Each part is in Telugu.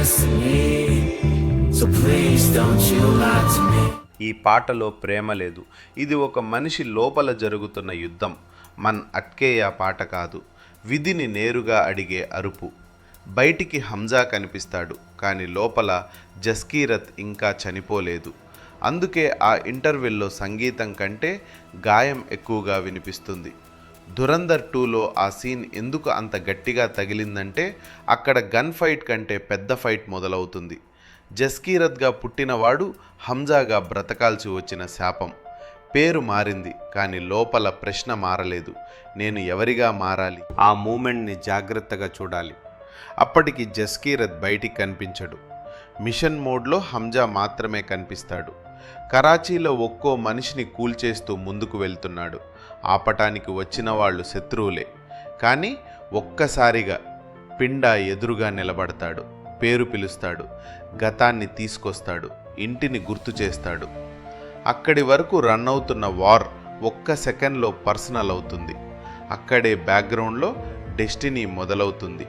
destiny. So please don't you lie to me. ఈ పాటలో ప్రేమ లేదు. ఇది ఒక మనిషి లోపల జరుగుతున్న యుద్ధం. మన్ అట్కేయ పాట కాదు, విధిని నేరుగా అడిగే అరుపు. బయటికి హంజా కనిపిస్తాడు, కానీ లోపల జస్కీరత్ ఇంకా చనిపోలేదు. అందుకే ఆ ఇంటర్వెల్లో సంగీతం కంటే గాయం ఎక్కువగా వినిపిస్తుంది. ధురంధర్ 2లో ఆ సీన్ ఎందుకు అంత గట్టిగా తగిలిందంటే అక్కడ గన్ ఫైట్ కంటే పెద్ద ఫైట్ మొదలవుతుంది. జస్కీరత్గా పుట్టినవాడు హంజాగా బ్రతకాల్సి వచ్చిన శాపం. పేరు మారింది, కానీ లోపల ప్రశ్న మారలేదు. నేను ఎవరిగా మారాలి? ఆ మూమెంట్ని జాగ్రత్తగా చూడాలి. అప్పటికి జస్కీరత్ బయటికి కనిపించడు. మిషన్ మోడ్లో హంజా మాత్రమే కనిపిస్తాడు. కరాచీలో ఒక్కో మనిషిని కూల్చేస్తూ ముందుకు వెళ్తున్నాడు. ఆపటానికి వచ్చిన వాళ్ళు శత్రువులే, కానీ ఒక్కసారిగా పిండా ఎదురుగా నిలబడతాడు. పేరు పిలుస్తాడు, గతాన్ని తీసుకొస్తాడు, ఇంటిని గుర్తు చేస్తాడు. అక్కడి వరకు రన్ అవుతున్న వార్ ఒక్క సెకండ్లో పర్సనల్ అవుతుంది. అక్కడే బ్యాక్గ్రౌండ్లో డెస్టినీ మొదలవుతుంది.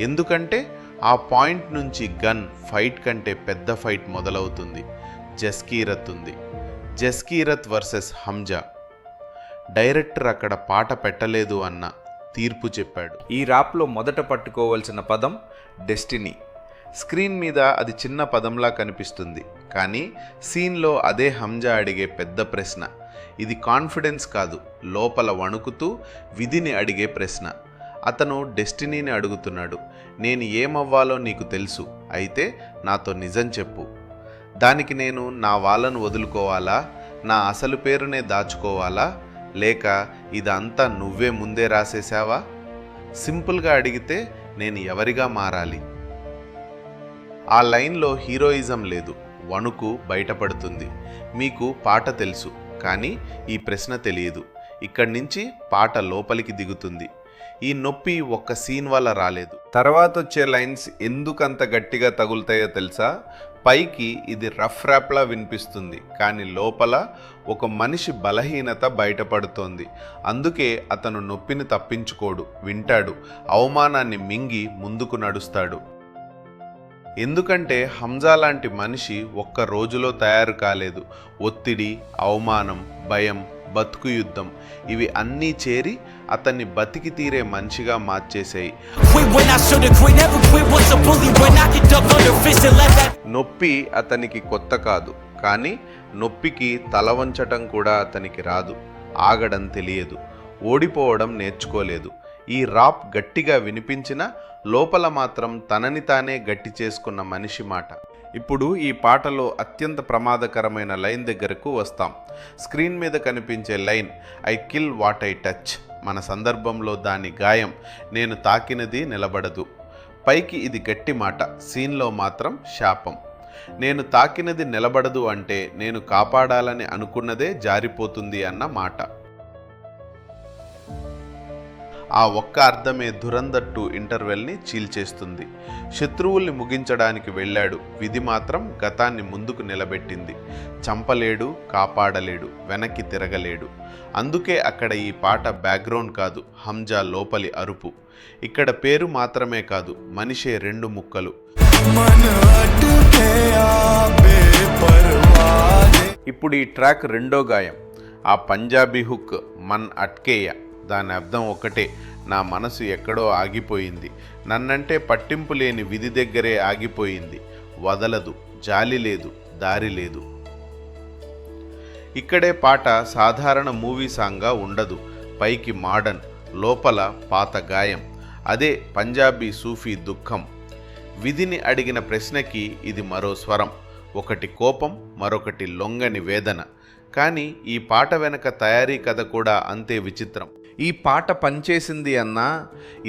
ఎందుకంటే ఆ పాయింట్ నుంచి గన్ ఫైట్ కంటే పెద్ద ఫైట్ మొదలవుతుంది. జస్కీరత్ ఉంది. జస్కీరత్ వర్సెస్ హంజా. డైరెక్టర్ అక్కడ పాట పెట్టలేదు అన్న తీర్పు చెప్పాడు. ఈ ర్యాప్లో మొదట పట్టుకోవాల్సిన పదం డెస్టినీ. స్క్రీన్ మీద అది చిన్న పదంలా కనిపిస్తుంది, కానీ సీన్లో అదే హంజా అడిగే పెద్ద ప్రశ్న. ఇది కాన్ఫిడెన్స్ కాదు, లోపల వణుకుతూ విధిని అడిగే ప్రశ్న. అతను డెస్టినీని అడుగుతున్నాడు, నేను ఏమవ్వాలో నీకు తెలుసు, అయితే నాతో నిజం చెప్పు. దానికి నేను నా వాళ్ళను వదులుకోవాలా, నా అసలు పేరునే దాచుకోవాలా, లేక ఇదంతా నువ్వే ముందే రాసేశావా? సింపుల్గా అడిగితే నేను ఎవరిగా మారాలి? ఆ లైన్లో హీరోయిజం లేదు, వణుకు బయటపడుతుంది. మీకు పాట తెలుసు, కానీ ఈ ప్రశ్న తెలియదు. ఇక్కడి నుంచి పాట లోపలికి దిగుతుంది. ఈ నొప్పి ఒక్క సీన్ వల్ల రాలేదు. తర్వాత వచ్చే లైన్స్ ఎందుకంత గట్టిగా తగులుతాయో తెలుసా? పైకి ఇది రఫ్ ర్యాప్లా వినిపిస్తుంది, కానీ లోపల ఒక మనిషి బలహీనత బయటపడుతోంది. అందుకే అతను నొప్పిని తప్పించుకోడు, వింటాడు, అవమానాన్ని మింగి ముందుకు నడుస్తాడు. ఎందుకంటే హంజా లాంటి మనిషి ఒక్క రోజులో తయారు కాలేదు. ఒత్తిడి, అవమానం, భయం, బతుకు యుద్ధం, ఇవి అన్నీ చేరి అతన్ని బతికి తీరే మనిషిగా మార్చేశాయి. నొప్పి అతనికి కొత్త కాదు, కానీ నొప్పికి తల వంచటం కూడా అతనికి రాదు. ఆగడం తెలియదు, ఓడిపోవడం నేర్చుకోలేదు. ఈ రాప్ గట్టిగా వినిపించిన లోపల మాత్రం తనని తానే గట్టి చేసుకున్న మనిషి మాట. ఇప్పుడు ఈ పాటలో అత్యంత ప్రమాదకరమైన లైన్ దగ్గరకు వస్తాం. స్క్రీన్ మీద కనిపించే line I kill what I touch. మన సందర్భంలో దాని గాయం నేను తాకినది నిలబడదు. పైకి ఇది గట్టి మాట, సీన్లో మాత్రం శాపం. నేను తాకినది నిలబడదు అంటే నేను కాపాడాలని అనుకున్నదే జారిపోతుంది అన్న మాట. ఆ ఒక్క అర్థమే ధురంధర్ 2 ఇంటర్వెల్ని చీల్చేస్తుంది. శత్రువుల్ని ముగించడానికి వెళ్ళాడు, విధి మాత్రం గతాన్ని ముందుకు నిలబెట్టింది. చంపలేడు, కాపాడలేడు, వెనక్కి తిరగలేడు. అందుకే అక్కడ ఈ పాట బ్యాక్గ్రౌండ్ కాదు, హంజా లోపలి అరుపు. ఇక్కడ పేరు మాత్రమే కాదు, మనిషే రెండు ముక్కలు. ఇప్పుడు ఈ ట్రాక్ రెండో గాయం, ఆ పంజాబీ హుక్ మన్ అట్కేయ. దాని అర్థం ఒకటే, నా మనసు ఎక్కడో ఆగిపోయింది, నన్నంటే పట్టింపు లేని విధి దగ్గరే ఆగిపోయింది, వదలదు, జాలి లేదు, దారి లేదు. ఇక్కడే పాట సాధారణ మూవీ సాంగ్గా ఉండదు. పైకి మోడర్న్, లోపల పాత గాయం. అదే పంజాబీ సూఫీ దుఃఖం. విధిని అడిగిన ప్రశ్నకి ఇది మరో స్వరం. ఒకటి కోపం, మరొకటి లొంగని వేదన. కానీ ఈ పాట వెనక తయారీ కథ కూడా అంతే విచిత్రం. ఈ పాట పనిచేసింది అన్నా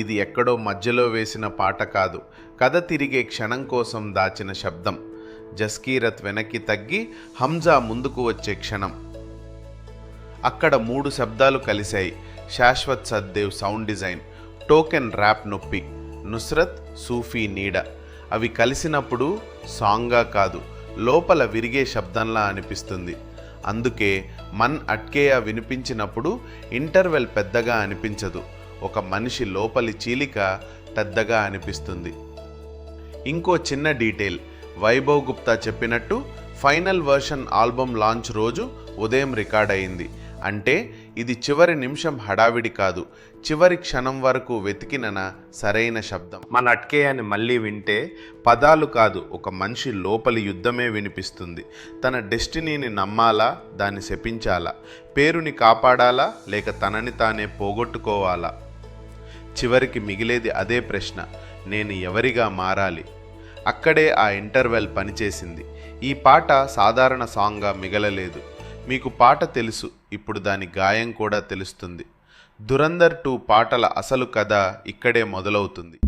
ఇది ఎక్కడో మధ్యలో వేసిన పాట కాదు, కథ తిరిగే క్షణం కోసం దాచిన శబ్దం. జస్కీరత్ వెనక్కి తగ్గి హంజా ముందుకు వచ్చే క్షణం. అక్కడ 3 శబ్దాలు కలిశాయి. శాశ్వత్ సద్దేవ్ సౌండ్ డిజైన్, టోకెన్ ర్యాప్ నొప్పి, నుస్రత్ సూఫీ నీడ. అవి కలిసినప్పుడు సాంగ్గా కాదు, లోపల విరిగే శబ్దంలా అనిపిస్తుంది. అందుకే మన్ అట్కేయ వినిపించినప్పుడు ఇంటర్వెల్ పెద్దగా అనిపించదు, ఒక మనిషి లోపలి చీలిక పెద్దగా అనిపిస్తుంది. ఇంకో చిన్న డీటెయిల్, వైభవ్ గుప్తా చెప్పినట్టు ఫైనల్ వర్షన్ ఆల్బమ్ లాంచ్ రోజు ఉదయం రికార్డ్ అయింది. అంటే ఇది చివరి నిమిషం హడావిడి కాదు, చివరి క్షణం వరకు వెతికిన సరైన శబ్దం. మన అట్కేయాని మళ్ళీ వింటే పదాలు కాదు, ఒక మనిషి లోపలి యుద్ధమే వినిపిస్తుంది. తన డెస్టినీని నమ్మాలా, దాన్ని శపించాలా, పేరుని కాపాడాలా లేక తనని తానే పోగొట్టుకోవాలా? చివరికి మిగిలేది అదే ప్రశ్న, నేను ఎవరిగా మారాలి? అక్కడే ఆ ఇంటర్వెల్ పనిచేసింది. ఈ పాట సాధారణ సాంగ్గా మిగలలేదు. మీకు పాట తెలుసు, ఇప్పుడు దాని గాయం కూడా తెలుస్తుంది. ధురంధర్ 2 పాటల అసలు కథ ఇక్కడే మొదలవుతుంది.